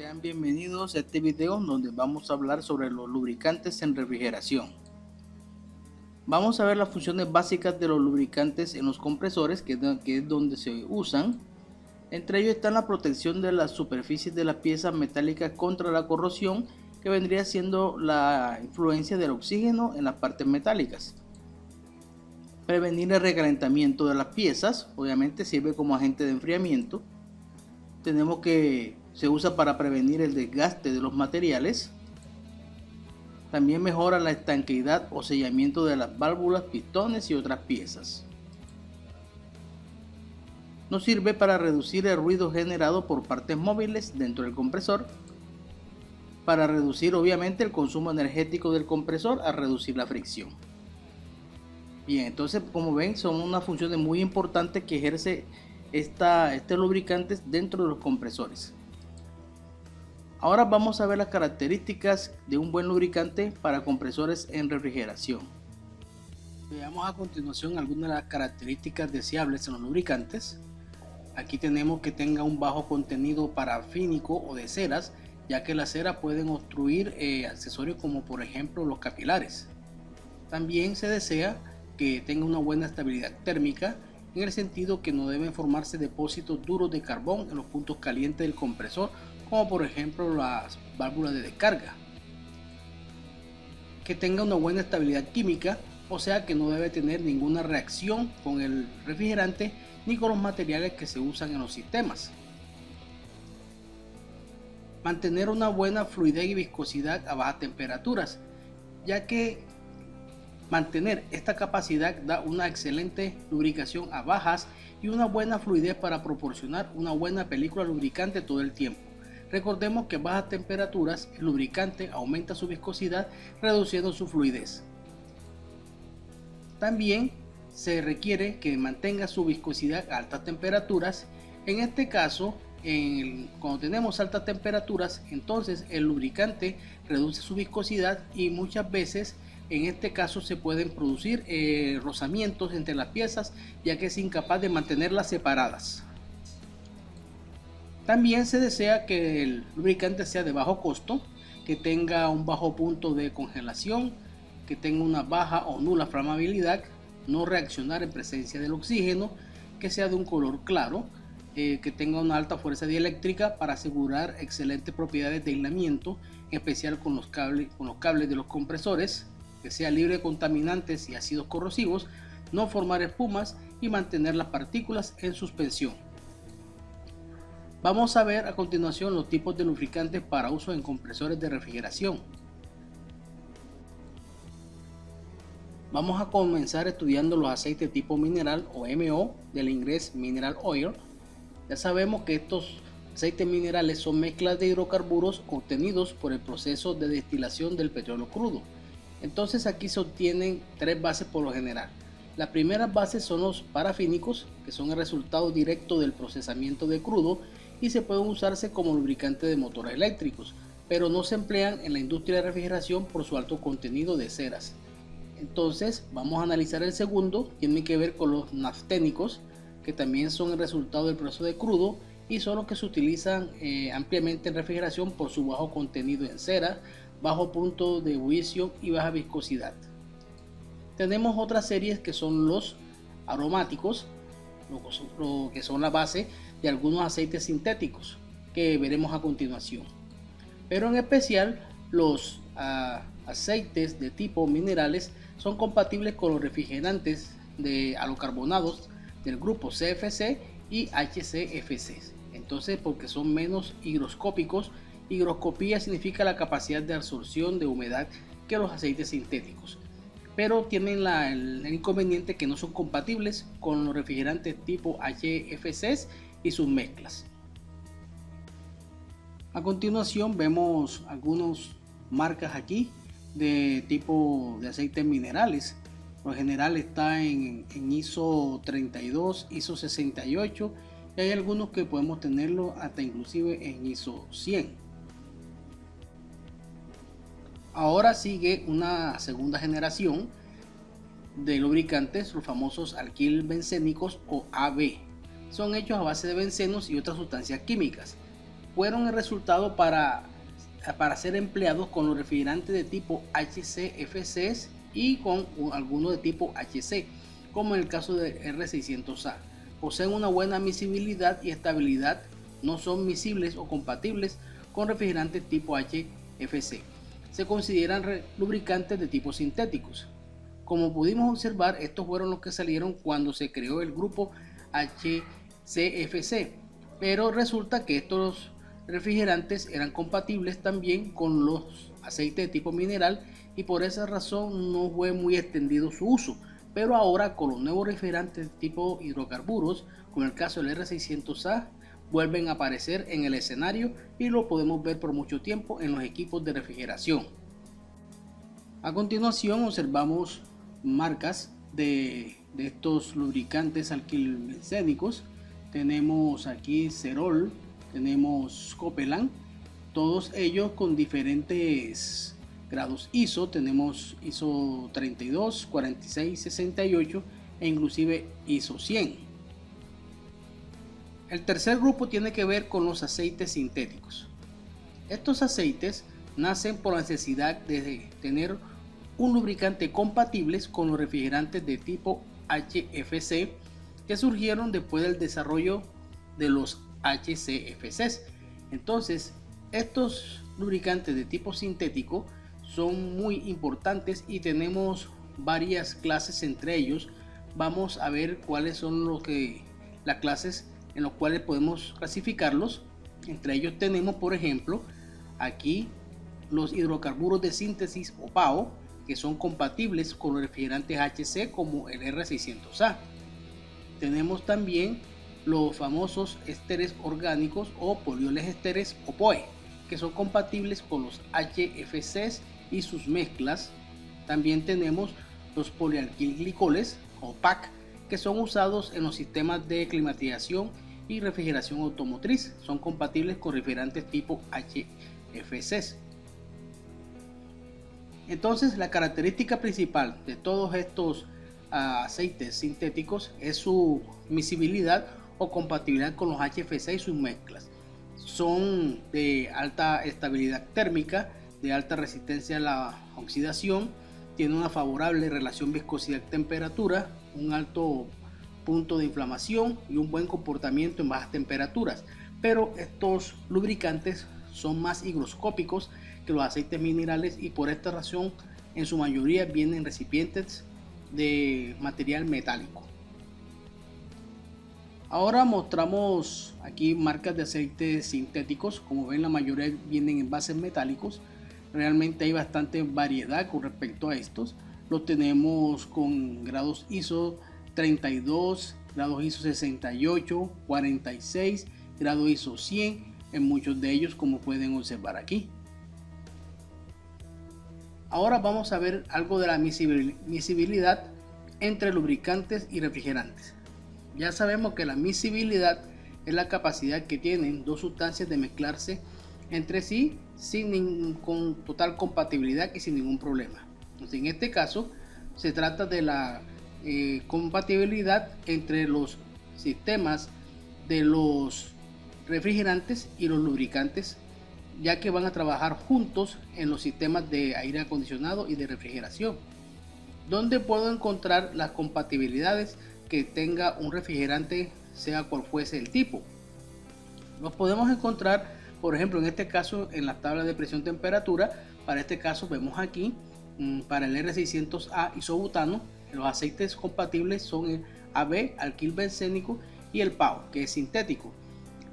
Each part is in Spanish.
Sean bienvenidos a este video donde vamos a hablar sobre los lubricantes en refrigeración. Vamos a ver las funciones básicas de los lubricantes en los compresores, que es donde se usan. Entre ellos están la protección de las superficies de las piezas metálicas contra la corrosión, que vendría siendo la influencia del oxígeno en las partes metálicas. Prevenir el recalentamiento de las piezas, obviamente sirve como agente de enfriamiento. Tenemos que se usa para prevenir el desgaste de los materiales. También mejora la estanqueidad o sellamiento de las válvulas, pistones y otras piezas. Nos sirve para reducir el ruido generado por partes móviles dentro del compresor, para reducir obviamente el consumo energético del compresor al reducir la fricción. Bien, entonces como ven son unas funciones muy importantes que ejerce este lubricante dentro de los compresores. Ahora vamos a ver las características de un buen lubricante para compresores en refrigeración. Veamos a continuación algunas de las características deseables en los lubricantes. Aquí tenemos que tenga un bajo contenido parafínico o de ceras, ya que las ceras pueden obstruir accesorios como por ejemplo los capilares. También se desea que tenga una buena estabilidad térmica, en el sentido que no deben formarse depósitos duros de carbón en los puntos calientes del compresor, como por ejemplo las válvulas de descarga. Que tenga una buena estabilidad química, o sea que no debe tener ninguna reacción con el refrigerante ni con los materiales que se usan en los sistemas. Mantener una buena fluidez y viscosidad a bajas temperaturas, ya que mantener esta capacidad da una excelente lubricación a bajas y una buena fluidez para proporcionar una buena película lubricante todo el tiempo. Recordemos que a bajas temperaturas el lubricante aumenta su viscosidad, reduciendo su fluidez. También se requiere que mantenga su viscosidad a altas temperaturas. En este caso, cuando tenemos altas temperaturas, entonces el lubricante reduce su viscosidad y muchas veces en este caso se pueden producir rozamientos entre las piezas, ya que es incapaz de mantenerlas separadas. También se desea que el lubricante sea de bajo costo, que tenga un bajo punto de congelación, que tenga una baja o nula flamabilidad, no reaccionar en presencia del oxígeno, que sea de un color claro, que tenga una alta fuerza dieléctrica para asegurar excelentes propiedades de aislamiento, en especial con los cables de los compresores, que sea libre de contaminantes y ácidos corrosivos, no formar espumas y mantener las partículas en suspensión. Vamos a ver a continuación los tipos de lubricantes para uso en compresores de refrigeración. Vamos a comenzar estudiando los aceites tipo mineral o MO, del inglés Mineral Oil. Ya sabemos que estos aceites minerales son mezclas de hidrocarburos obtenidos por el proceso de destilación del petróleo crudo. Entonces aquí se obtienen tres bases por lo general. Las primeras bases son los parafínicos, que son el resultado directo del procesamiento de crudo y se pueden usarse como lubricante de motores eléctricos, pero no se emplean en la industria de refrigeración por su alto contenido de ceras. Entonces vamos a analizar el segundo. Tiene que ver con los nafténicos, que también son el resultado del proceso de crudo y son los que se utilizan ampliamente en refrigeración por su bajo contenido en cera, bajo punto de ebullición y baja viscosidad. Tenemos otras series que son los aromáticos, lo que son la base de algunos aceites sintéticos que veremos a continuación, pero en especial los aceites de tipo minerales son compatibles con los refrigerantes de halocarbonados del grupo CFC y HCFC. Entonces, porque son menos higroscópicos. Higroscopía significa la capacidad de absorción de humedad que los aceites sintéticos, pero tienen el inconveniente que no son compatibles con los refrigerantes tipo HFCs y sus mezclas. A continuación vemos algunas marcas aquí de tipo de aceites minerales. Por lo general está en ISO 32, ISO 68 y hay algunos que podemos tenerlo hasta inclusive en ISO 100. Ahora sigue una segunda generación de lubricantes, los famosos alquil bencénicos o AB. Son hechos a base de bencenos y otras sustancias químicas. fueron el resultado para ser empleados con los refrigerantes de tipo HCFCs y con algunos de tipo HC, como en el caso de R600A. Poseen una buena miscibilidad y estabilidad, no son miscibles o compatibles con refrigerantes tipo HFC. Se consideran lubricantes de tipo sintéticos. Como pudimos observar, estos fueron los que salieron cuando se creó el grupo HCFC, pero resulta que estos refrigerantes eran compatibles también con los aceites de tipo mineral y por esa razón no fue muy extendido su uso. Pero ahora con los nuevos refrigerantes de tipo hidrocarburos, como el caso del R600A, vuelven a aparecer en el escenario y lo podemos ver por mucho tiempo en los equipos de refrigeración. A continuación observamos marcas de estos lubricantes alquilbencénicos. Tenemos aquí Cerol, tenemos Copeland, todos ellos con diferentes grados ISO. Tenemos ISO 32, 46, 68 e inclusive ISO 100. El tercer grupo tiene que ver con los aceites sintéticos. Estos aceites nacen por la necesidad de tener un lubricante compatibles con los refrigerantes de tipo HFC que surgieron después del desarrollo de los HCFCs. Entonces, estos lubricantes de tipo sintético son muy importantes y tenemos varias clases entre ellos. Vamos a ver cuáles son las clases en las cuales podemos clasificarlos. Entre ellos tenemos, por ejemplo, aquí los hidrocarburos de síntesis o PAO, que son compatibles con los refrigerantes HC como el R600A. Tenemos también los famosos ésteres orgánicos o polioles ésteres o POE, que son compatibles con los HFCs y sus mezclas. También tenemos los polialquilglicoles o PAC, que son usados en los sistemas de climatización y refrigeración automotriz. Son compatibles con refrigerantes tipo HFCs. Entonces, la característica principal de todos estos aceites sintéticos es su miscibilidad o compatibilidad con los HFC y sus mezclas. Son de alta estabilidad térmica, de alta resistencia a la oxidación, tienen una favorable relación viscosidad-temperatura, un alto punto de inflamación y un buen comportamiento en bajas temperaturas. Pero estos lubricantes son más higroscópicos que los aceites minerales y por esta razón en su mayoría vienen en recipientes de material metálico. Ahora mostramos aquí marcas de aceites sintéticos. Como ven, la mayoría vienen en bases metálicos. Realmente hay bastante variedad con respecto a estos. Los tenemos con grados ISO 32, grados ISO 68, 46, grado ISO 100 en muchos de ellos, como pueden observar aquí. Ahora vamos a ver algo de la miscibilidad entre lubricantes y refrigerantes. Ya sabemos que la miscibilidad es la capacidad que tienen dos sustancias de mezclarse entre sí con total compatibilidad y sin ningún problema. Entonces, en este caso se trata de la compatibilidad entre los sistemas de los refrigerantes y los lubricantes, ya que van a trabajar juntos en los sistemas de aire acondicionado y de refrigeración. ¿Dónde puedo encontrar las compatibilidades que tenga un refrigerante, sea cual fuese el tipo? Los podemos encontrar, por ejemplo, en este caso en la tabla de presión temperatura. Para este caso vemos aquí para el R600A isobutano, los aceites compatibles son el AB alquilbencénico y el PAO, que es sintético.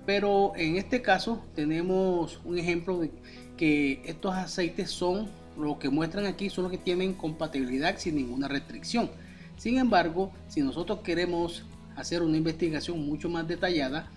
Pero en este caso tenemos un ejemplo de que estos aceites son lo que muestran aquí, son los que tienen compatibilidad sin ninguna restricción. Sin embargo, si nosotros queremos hacer una investigación mucho más detallada,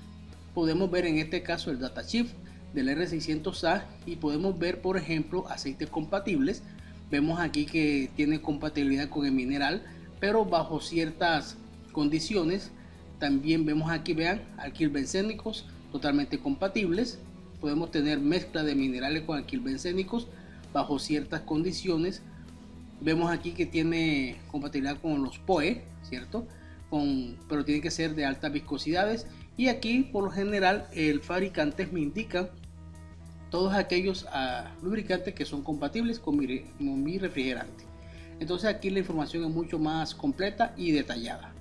podemos ver en este caso el datasheet del R600A y podemos ver, por ejemplo, aceites compatibles. Vemos aquí que tiene compatibilidad con el mineral, pero bajo ciertas condiciones. También vemos aquí, vean, alquilbencénicos totalmente compatibles. Podemos tener mezcla de minerales con alquilbencénicos bajo ciertas condiciones. Vemos aquí que tiene compatibilidad con los POE, ¿cierto? Pero tiene que ser de altas viscosidades Y aquí por lo general el fabricante me indica todos aquellos lubricantes que son compatibles con mi refrigerante. Entonces aquí la información es mucho más completa y detallada.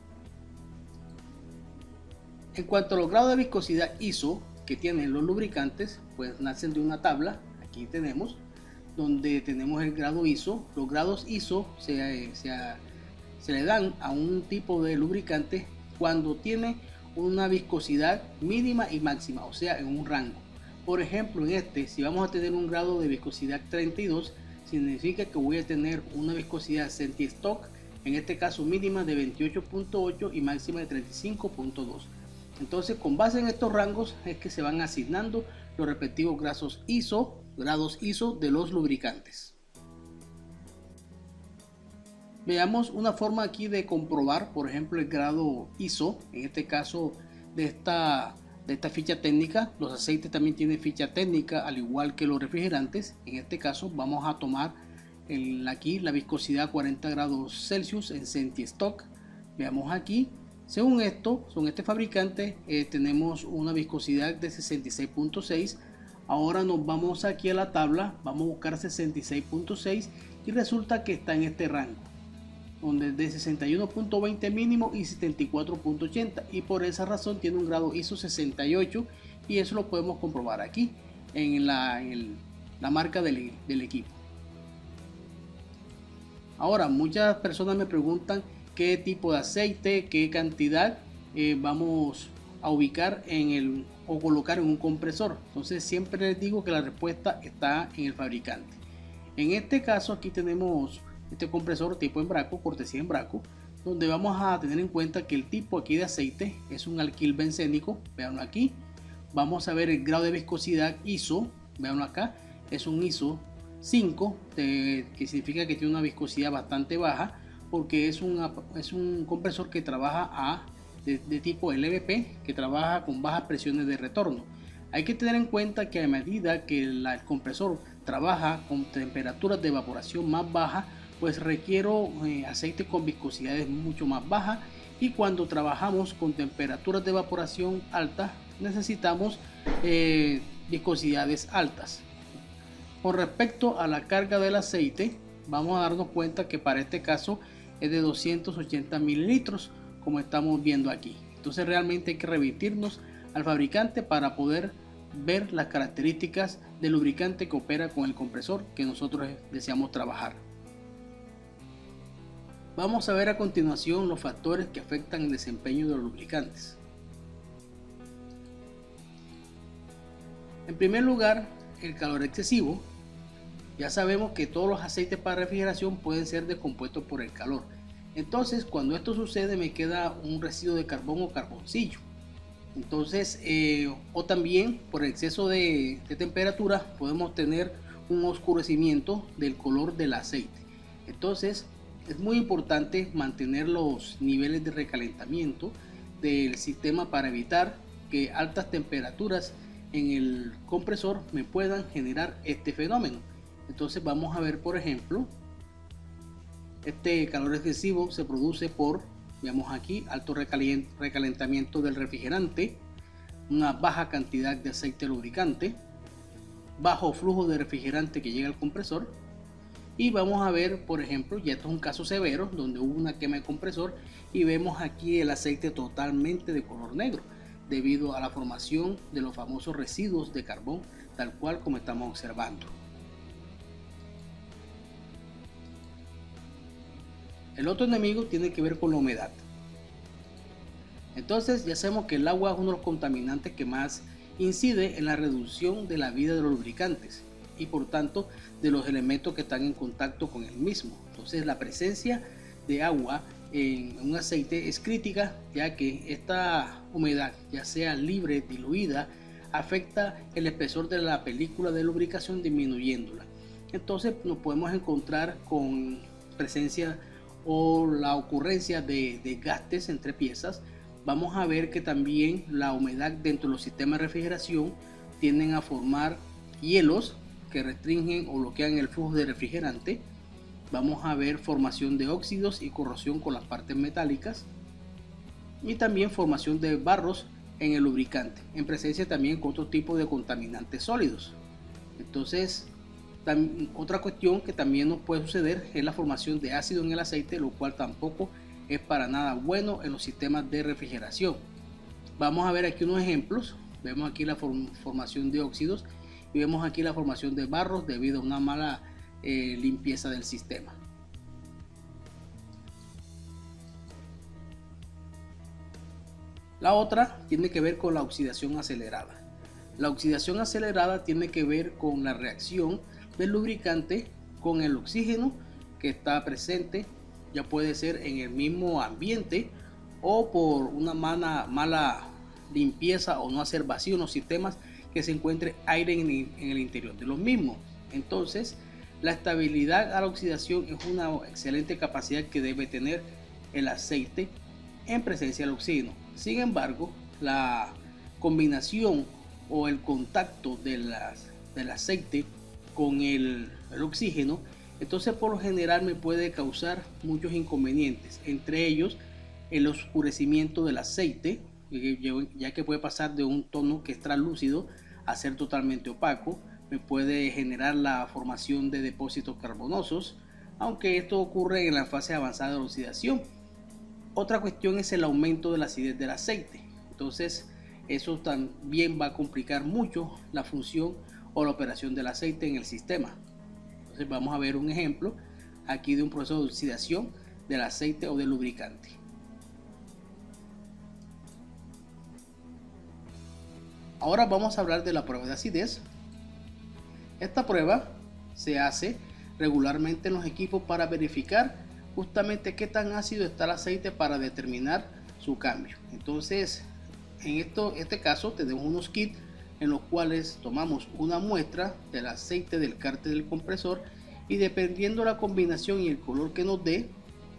En cuanto a los grados de viscosidad ISO que tienen los lubricantes, pues nacen de una tabla. Aquí tenemos donde tenemos el grado ISO. Los grados ISO se le dan a un tipo de lubricante cuando tiene una viscosidad mínima y máxima, o sea, en un rango. Por ejemplo, en este, si vamos a tener un grado de viscosidad 32, significa que voy a tener una viscosidad Senti-Stock, en este caso mínima de 28.8 y máxima de 35.2. Entonces, con base en estos rangos es que se van asignando los respectivos grados ISO de los lubricantes. Veamos una forma aquí de comprobar, por ejemplo, el grado ISO, en este caso de esta ficha técnica. Los aceites también tienen ficha técnica, al igual que los refrigerantes. En este caso vamos a tomar aquí la viscosidad 40 grados Celsius en Senti-Stock. Veamos aquí, según este fabricante, tenemos una viscosidad de 66.6. Ahora nos vamos aquí a la tabla, vamos a buscar 66.6 y resulta que está en este rango, donde de 61.20 mínimo y 74.80, y por esa razón tiene un grado ISO 68, y eso lo podemos comprobar aquí en la marca del equipo. Ahora, muchas personas me preguntan qué tipo de aceite, qué cantidad vamos a ubicar o colocar en un compresor. Entonces siempre les digo que la respuesta está en el fabricante. En este caso aquí tenemos este compresor tipo Embraco, cortesía Embraco, donde vamos a tener en cuenta que el tipo aquí de aceite es un alquil bencénico. Veanlo aquí. Vamos a ver el grado de viscosidad ISO. Veanlo acá. Es un ISO 5, que significa que tiene una viscosidad bastante baja, porque es un compresor que trabaja de tipo LVP, que trabaja con bajas presiones de retorno. Hay que tener en cuenta que a medida que el compresor trabaja con temperaturas de evaporación más bajas, pues requiero aceite con viscosidades mucho más bajas, y cuando trabajamos con temperaturas de evaporación altas necesitamos viscosidades altas. Con respecto a la carga del aceite, vamos a darnos cuenta que para este caso es de 280 mililitros, como estamos viendo aquí. Entonces realmente hay que remitirnos al fabricante para poder ver las características del lubricante que opera con el compresor que nosotros deseamos trabajar. Vamos a ver a continuación los factores que afectan el desempeño de los lubricantes. En primer lugar, el calor excesivo. Ya sabemos que todos los aceites para refrigeración pueden ser descompuestos por el calor. Entonces, cuando esto sucede, me queda un residuo de carbón o carboncillo. Entonces, o también por exceso de temperatura podemos tener un oscurecimiento del color del aceite. Entonces, es muy importante mantener los niveles de recalentamiento del sistema para evitar que altas temperaturas en el compresor me puedan generar este fenómeno. Entonces vamos a ver, por ejemplo, este calor excesivo se produce por, veamos aquí, alto recalentamiento del refrigerante, una baja cantidad de aceite lubricante, bajo flujo de refrigerante que llega al compresor. Y vamos a ver, por ejemplo, ya esto es un caso severo donde hubo una quema de compresor y vemos aquí el aceite totalmente de color negro debido a la formación de los famosos residuos de carbón, tal cual como estamos observando. El otro enemigo tiene que ver con la humedad. Entonces ya sabemos que el agua es uno de los contaminantes que más incide en la reducción de la vida de los lubricantes y por tanto de los elementos que están en contacto con el mismo. Entonces la presencia de agua en un aceite es crítica, ya que esta humedad, ya sea libre, diluida, afecta el espesor de la película de lubricación, disminuyéndola. Entonces nos podemos encontrar con presencia o la ocurrencia de desgastes entre piezas. Vamos a ver que también la humedad dentro de los sistemas de refrigeración tienden a formar hielos que restringen o bloquean el flujo de refrigerante. Vamos a ver formación de óxidos y corrosión con las partes metálicas, y también formación de barros en el lubricante, en presencia también con otro tipo de contaminantes sólidos. Entonces, otra cuestión que también nos puede suceder es la formación de ácido en el aceite, lo cual tampoco es para nada bueno en los sistemas de refrigeración. Vamos a ver aquí unos ejemplos. Vemos aquí la formación de óxidos y vemos aquí la formación de barros debido a una mala limpieza del sistema. La otra tiene que ver con la oxidación acelerada. La oxidación acelerada tiene que ver con la reacción del lubricante con el oxígeno que está presente, ya puede ser en el mismo ambiente o por una mala limpieza o no hacer vacío en los sistemas, que se encuentre aire en el interior de los mismos. Entonces, la estabilidad a la oxidación es una excelente capacidad que debe tener el aceite en presencia del oxígeno. Sin embargo, la combinación o el contacto del aceite con el oxígeno, entonces por lo general me puede causar muchos inconvenientes, entre ellos el oscurecimiento del aceite, ya que puede pasar de un tono que es translúcido a ser totalmente opaco. Me puede generar la formación de depósitos carbonosos, aunque esto ocurre en la fase avanzada de la oxidación. Otra cuestión es el aumento de la acidez del aceite. Entonces eso también va a complicar mucho la función o la operación del aceite en el sistema. Entonces vamos a ver un ejemplo aquí de un proceso de oxidación del aceite o del lubricante. Ahora vamos a hablar de la prueba de acidez. Esta prueba se hace regularmente en los equipos para verificar justamente qué tan ácido está el aceite para determinar su cambio. Entonces, en este caso tenemos unos kits en los cuales tomamos una muestra del aceite del cárter del compresor y dependiendo la combinación y el color que nos dé,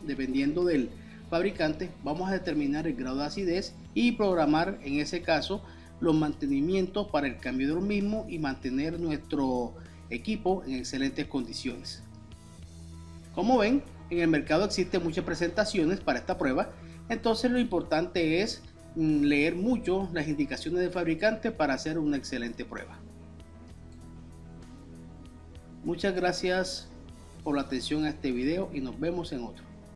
dependiendo del fabricante, vamos a determinar el grado de acidez y programar en ese caso los mantenimientos para el cambio de los mismos y mantener nuestro equipo en excelentes condiciones. Como ven, en el mercado existen muchas presentaciones para esta prueba, entonces lo importante es leer mucho las indicaciones del fabricante para hacer una excelente prueba. Muchas gracias por la atención a este video y nos vemos en otro.